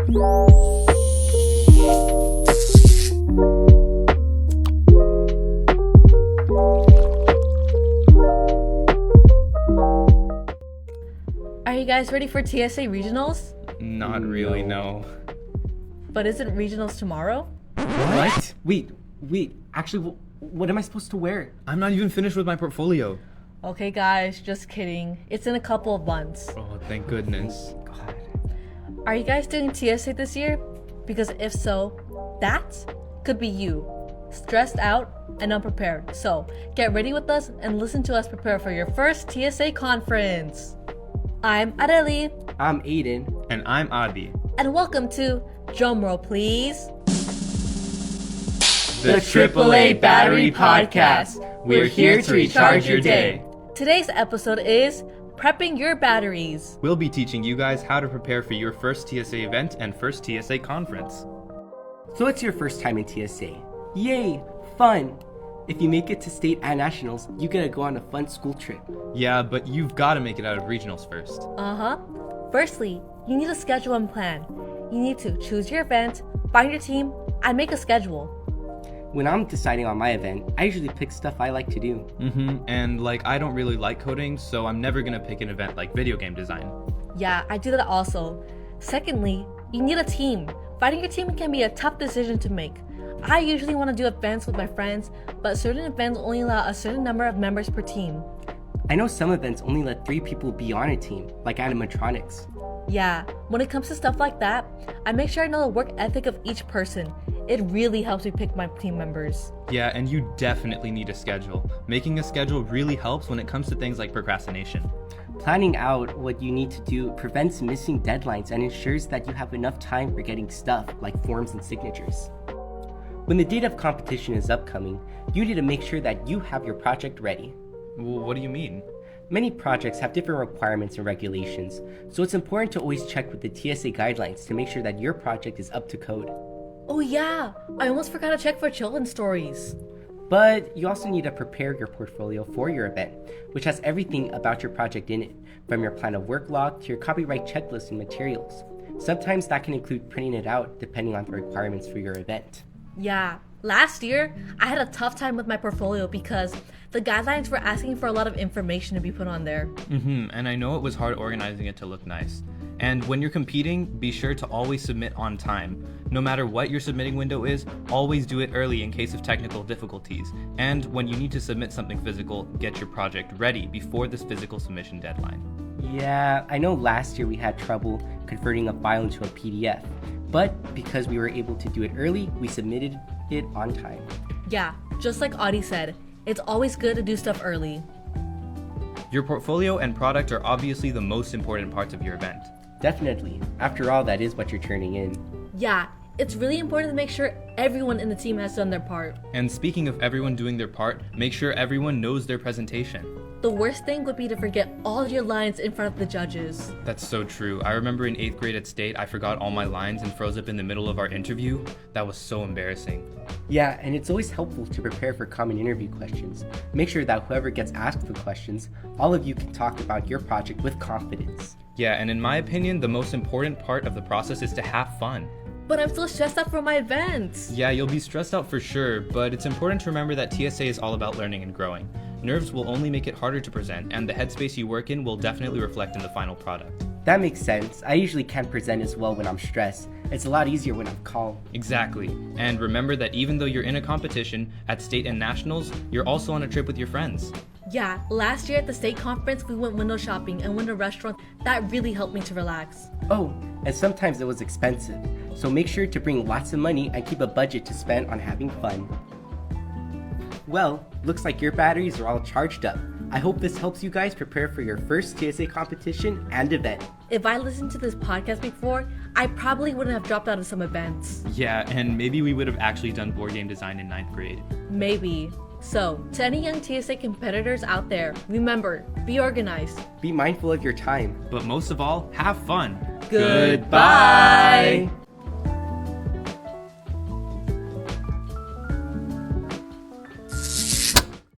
Are you guys ready for TSA regionals? Not really, no. But isn't regionals tomorrow? What? Wait. Actually, what am I supposed to wear? I'm not even finished with my portfolio. Okay guys, just kidding. It's in a couple of months. Oh, thank goodness. God. Are you guys doing TSA this year? Because if so, that could be you. Stressed out and unprepared. So get ready with us and listen to us prepare for your first TSA conference. I'm Adeli. I'm Aiden. And I'm Adi. And welcome to Drumroll Please. The AAA Battery Podcast. We're here to recharge your day. Today's episode is Prepping Your Batteries. We'll be teaching you guys how to prepare for your first TSA event and first TSA conference. So it's your first time in TSA. Yay! Fun! If you make it to state and nationals, you get to go on a fun school trip. Yeah, but you've got to make it out of regionals first. Firstly, you need a schedule and plan. You need to choose your event, find your team, and make a schedule. When I'm deciding on my event, I usually pick stuff I like to do. And I don't really like coding, so I'm never gonna pick an event like video game design. Yeah, I do that also. Secondly, you need a team. Finding your team can be a tough decision to make. I usually want to do events with my friends, but certain events only allow a certain number of members per team. I know some events only let 3 people be on a team, like animatronics. Yeah, when it comes to stuff like that, I make sure I know the work ethic of each person. It really helps me pick my team members. Yeah, and you definitely need a schedule. Making a schedule really helps when it comes to things like procrastination. Planning out what you need to do prevents missing deadlines and ensures that you have enough time for getting stuff like forms and signatures. When the date of competition is upcoming, you need to make sure that you have your project ready. Well, what do you mean? Many projects have different requirements and regulations, so it's important to always check with the TSA guidelines to make sure that your project is up to code. Oh yeah, I almost forgot to check for children's stories. But you also need to prepare your portfolio for your event, which has everything about your project in it, from your plan of work log to your copyright checklist and materials. Sometimes that can include printing it out depending on the requirements for your event. Yeah, last year, I had a tough time with my portfolio because the guidelines were asking for a lot of information to be put on there. And I know it was hard organizing it to look nice. And when you're competing, be sure to always submit on time. No matter what your submitting window is, always do it early in case of technical difficulties. And when you need to submit something physical, get your project ready before this physical submission deadline. Yeah, I know last year we had trouble converting a file into a PDF, but because we were able to do it early, we submitted it on time. Yeah, just like Audie said, it's always good to do stuff early. Your portfolio and product are obviously the most important parts of your event. Definitely. After all, that is what you're turning in. Yeah, it's really important to make sure everyone in the team has done their part. And speaking of everyone doing their part, make sure everyone knows their presentation. The worst thing would be to forget all your lines in front of the judges. That's so true. I remember in 8th grade at state, I forgot all my lines and froze up in the middle of our interview. That was so embarrassing. Yeah, and it's always helpful to prepare for common interview questions. Make sure that whoever gets asked the questions, all of you can talk about your project with confidence. Yeah, and in my opinion, the most important part of the process is to have fun. But I'm still stressed out for my events. Yeah, you'll be stressed out for sure, but it's important to remember that TSA is all about learning and growing. Nerves will only make it harder to present, and the headspace you work in will definitely reflect in the final product. That makes sense. I usually can't present as well when I'm stressed. It's a lot easier when I'm calm. Exactly. And remember that even though you're in a competition at state and nationals, you're also on a trip with your friends. Yeah, last year at the state conference, we went window shopping and went to restaurants. That really helped me to relax. Oh, and sometimes it was expensive. So make sure to bring lots of money and keep a budget to spend on having fun. Well, looks like your batteries are all charged up. I hope this helps you guys prepare for your first TSA competition and event. If I listened to this podcast before, I probably wouldn't have dropped out of some events. Yeah, and maybe we would have actually done board game design in 9th grade. Maybe. So, to any young TSA competitors out there, remember, be organized. Be mindful of your time. But most of all, have fun. Goodbye!